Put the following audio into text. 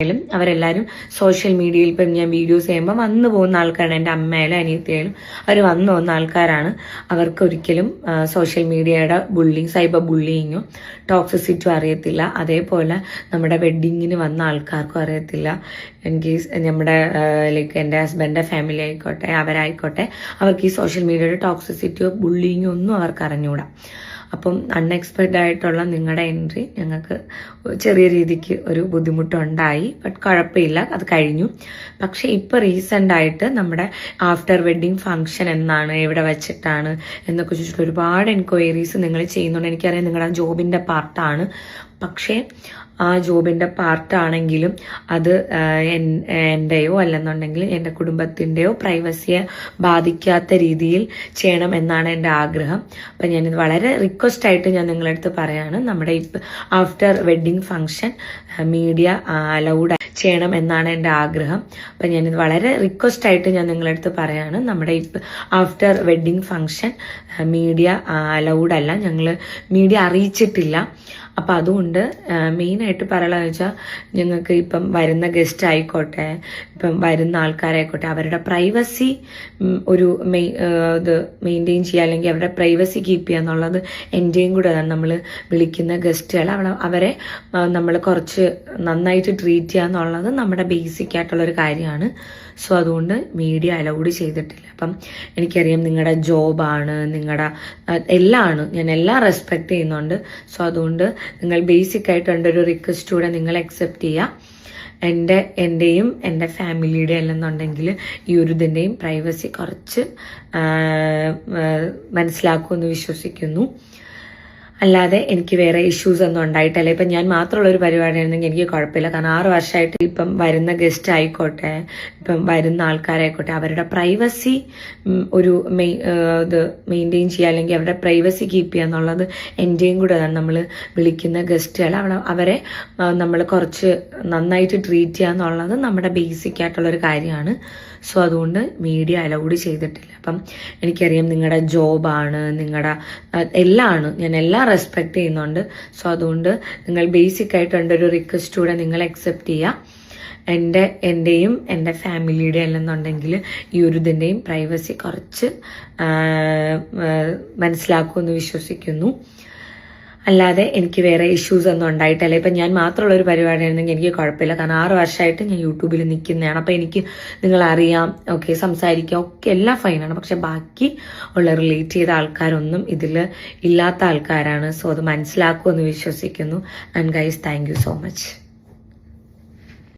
അവരെല്ലാവരും സോഷ്യൽ മീഡിയയിൽ ഇപ്പം ഞാൻ വീഡിയോസ് ചെയ്യുമ്പോൾ വന്നു പോകുന്ന ആൾക്കാരാണ്. എൻ്റെ അമ്മയായാലും അനിയത്തിയായാലും അവർ വന്നു പോകുന്ന ആൾക്കാരാണ്. അവർക്ക് ഒരിക്കലും സോഷ്യൽ മീഡിയയുടെ സൈബർ ബുള്ളിങ്ങും ടോക്സിസിറ്റും അറിയത്തില്ല. അതേപോലെ നമ്മുടെ വെഡ്ഡിങ്ങിന് വന്ന ആൾക്കാർക്കും അറിയത്തില്ല. ഇൻ കേസ് നമ്മുടെ എൻ്റെ ഹസ്ബൻഡിൻ്റെ ഫാമിലി ആയിക്കോട്ടെ അവരായിക്കോട്ടെ അവർക്ക് ഈ സോഷ്യൽ മീഡിയയുടെ ടോക്സിസിറ്റിയോ ബുള്ളിങ്ങോ ഒന്നും അവർക്ക് അറിഞ്ഞുകൂടാ. അപ്പം അൺഎക്സ്പെക്റ്റഡ് ആയിട്ടുള്ള നിങ്ങളുടെ എൻട്രി ഞങ്ങൾക്ക് ചെറിയ രീതിക്ക് ഒരു ബുദ്ധിമുട്ടുണ്ടായി. ബട്ട് കുഴപ്പമില്ല, അത് കഴിഞ്ഞു. പക്ഷെ ഇപ്പോൾ റീസെൻ്റ് ആയിട്ട് നമ്മുടെ ആഫ്റ്റർ വെഡ്ഡിങ് ഫംഗ്ഷൻ എന്നാണ്, എവിടെ വെച്ചിട്ടാണ് എന്നൊക്കെ ചോദിച്ചിട്ട് ഒരുപാട് എൻക്വയറീസ് നിങ്ങൾ ചെയ്യുന്നുണ്ട്. എനിക്കറിയാം നിങ്ങളുടെ ജോബിൻ്റെ പാർട്ടാണ്. പക്ഷേ ആ ജോബിൻ്റെ പാർട്ടാണെങ്കിലും അത് എൻ്റെയോ അല്ലെന്നുണ്ടെങ്കിൽ എൻ്റെ കുടുംബത്തിൻ്റെയോ പ്രൈവസിയെ ബാധിക്കാത്ത രീതിയിൽ ചെയ്യണം എന്നാണ് എൻ്റെ ആഗ്രഹം. അപ്പം ഞാനിത് വളരെ റിക്വസ്റ്റായിട്ട് ഞാൻ നിങ്ങളുടെ അടുത്ത് പറയാണ്, നമ്മുടെ after wedding function media allowed ചെയ്യണം എന്നാണ് എൻ്റെ ആഗ്രഹം. അപ്പം ഞാനിത് വളരെ റിക്വസ്റ്റായിട്ട് ഞാൻ നിങ്ങളുടെ അടുത്ത് പറയാണ്, നമ്മുടെ after wedding function media allowed അല്ല, ഞങ്ങൾ മീഡിയ അറിയിച്ചിട്ടില്ല. അപ്പം അതുകൊണ്ട് മെയിനായിട്ട് പറയാമെന്ന് വെച്ചാൽ ഞങ്ങൾക്ക് ഇപ്പം വരുന്ന ഗസ്റ്റ് ആയിക്കോട്ടെ, ഇപ്പം വരുന്ന ആൾക്കാരായിക്കോട്ടെ, അവരുടെ പ്രൈവസി ഒരു ഇത് മെയിൻറ്റെയിൻ ചെയ്യുക, അല്ലെങ്കിൽ അവരുടെ പ്രൈവസി കീപ്പ് ചെയ്യുക എന്നുള്ളത് എൻ്റെയും കൂടെ ആണ്. നമ്മൾ വിളിക്കുന്ന ഗസ്റ്റുകൾ അവരെ നമ്മൾ കുറച്ച് നന്നായിട്ട് ട്രീറ്റ് ചെയ്യുക എന്നുള്ളത് നമ്മുടെ ബേസിക് ആയിട്ടുള്ളൊരു കാര്യമാണ്. സോ അതുകൊണ്ട് മീഡിയ അലൗഡ് ചെയ്തിട്ടില്ല. അപ്പം എനിക്കറിയാം നിങ്ങളുടെ ജോബാണ്, നിങ്ങളുടെ എല്ലാമാണ്, ഞാൻ എല്ലാം റെസ്പെക്ട് ചെയ്യുന്നുണ്ട്. സോ അതുകൊണ്ട് നിങ്ങൾ ബേസിക് ആയിട്ട് എൻ്റെ ഒരു റിക്വസ്റ്റ് കൂടെ നിങ്ങൾ അക്സെപ്റ്റ് ചെയ്യുക. എൻ്റെയും എൻ്റെ ഫാമിലിയുടെ അല്ലെന്നുണ്ടെങ്കിൽ ഈ ഒരു ഇതിൻ്റെയും പ്രൈവസി കുറച്ച് മനസ്സിലാക്കുമെന്ന് വിശ്വസിക്കുന്നു. അല്ലാതെ എനിക്ക് വേറെ ഇഷ്യൂസ് ഒന്നും ഉണ്ടായിട്ടല്ല. ഇപ്പം ഞാൻ മാത്രമുള്ള ഒരു പരിപാടിയായിരുന്നെങ്കിൽ എനിക്ക് കുഴപ്പമില്ല. കാരണം 6 വർഷമായിട്ട് ഇപ്പം വരുന്ന ഗസ്റ്റ് ആയിക്കോട്ടെ, ഇപ്പം വരുന്ന ആൾക്കാരായിക്കോട്ടെ, അവരുടെ പ്രൈവസി ഒരു ഇത് മെയിൻറ്റെയിൻ ചെയ്യുക, അല്ലെങ്കിൽ അവരുടെ പ്രൈവസി കീപ്പ് ചെയ്യുക എന്നുള്ളത് എൻ്റെയും കൂടെ ആണ്. നമ്മൾ വിളിക്കുന്ന ഗസ്റ്റുകൾ അവരെ നമ്മൾ കുറച്ച് നന്നായിട്ട് ട്രീറ്റ് ചെയ്യുക എന്നുള്ളത് നമ്മുടെ ബേസിക് ആയിട്ടുള്ളൊരു കാര്യമാണ്. സോ അതുകൊണ്ട് മീഡിയ അലൗഡ് ചെയ്തിട്ടില്ല. അപ്പം എനിക്കറിയാം നിങ്ങളുടെ ജോബാണ്, നിങ്ങളുടെ എല്ലാമാണ്, ഞാൻ എല്ലാം റെസ്പെക്ട് ചെയ്യുന്നുണ്ട്. സോ അതുകൊണ്ട് നിങ്ങൾ ബേസിക് ആയിട്ട് എൻ്റെ ഒരു റിക്വസ്റ്റ് കൂടെ നിങ്ങൾ അക്സെപ്റ്റ് ചെയ്യുക. എൻ്റെയും എൻ്റെ ഫാമിലിയുടെ അല്ലെന്നുണ്ടെങ്കിൽ ഈ ഒരു ഇതിൻ്റെയും പ്രൈവസി കുറച്ച് മനസ്സിലാക്കുമെന്ന് വിശ്വസിക്കുന്നു. അല്ലാതെ എനിക്ക് വേറെ ഇഷ്യൂസ് ഒന്നും ഉണ്ടായിട്ടല്ല. ഇപ്പം ഞാൻ മാത്രമുള്ള ഒരു പരിപാടിയായിരുന്നെങ്കിൽ എനിക്ക് കുഴപ്പമില്ല. കാരണം 6 വർഷമായിട്ട് ഞാൻ യൂട്യൂബിൽ നിൽക്കുന്നതാണ്. അപ്പം എനിക്ക് നിങ്ങളറിയാം, ഓക്കെ, സംസാരിക്കാം, ഒക്കെ എല്ലാം ഫൈനാണ്. പക്ഷെ ബാക്കി ഉള്ള റിലേറ്റ് ചെയ്ത ആൾക്കാരൊന്നും ഇതിൽ ഇല്ലാത്ത ആൾക്കാരാണ്. സോ അത് മനസ്സിലാക്കുമെന്ന് വിശ്വസിക്കുന്നു. And guys, thank you so much.